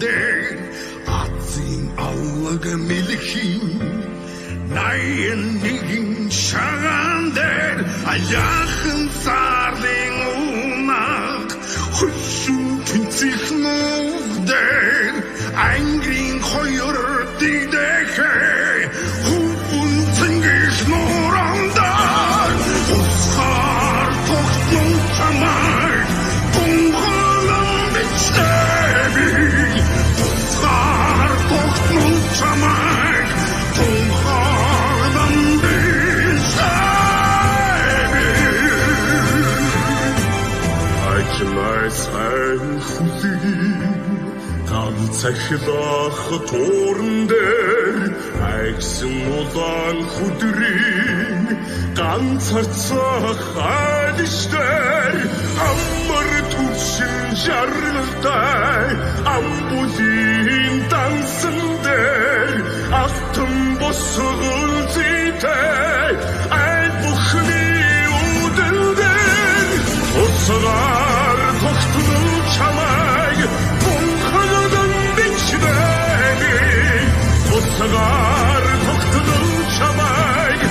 дээр Азийн алга мэлхийн Наян нэгэн шаган дээр Аяхан сарлын унаг Хөлшин тэнцэх нуух дээр Ангрийн хоёр дийдэхэ Хөвөн цэнгэх нуурандаар Усхаар тогтнон чамайг Тунхалан бичтэбий Усхаар тогтнон чамайг Тунхалан бичтэбий Ажлай сайн хүлээ Ганцахлах тууран дээр Айгсан улаан хүдрийн Ганцарцах айлштай Амар түвшин жаргалтай Амбулын дансан дээр Алтан босгол зүйтэй Айл бүхний үдэн дээр Усгаар тогтнол чамайг Усгаар тогтнол чамайг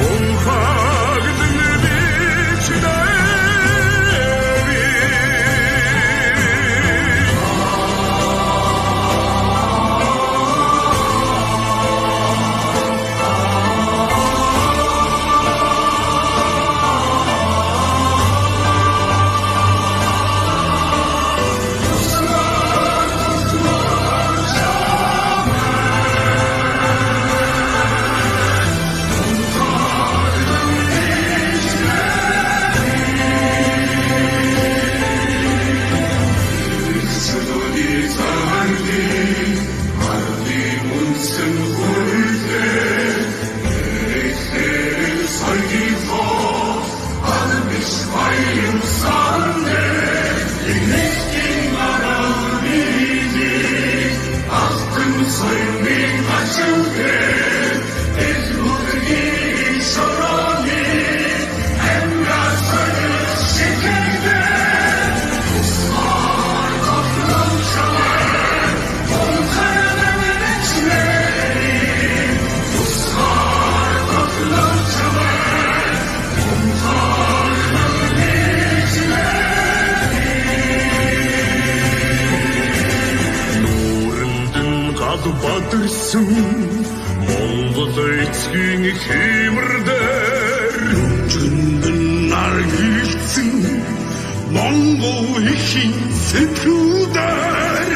Унхагдэн бичтэбий Бадырсан Монгол эцгийн хэмэр дээр Жүндэн нар хийцэн Монгол ихийн сэтгэл дээр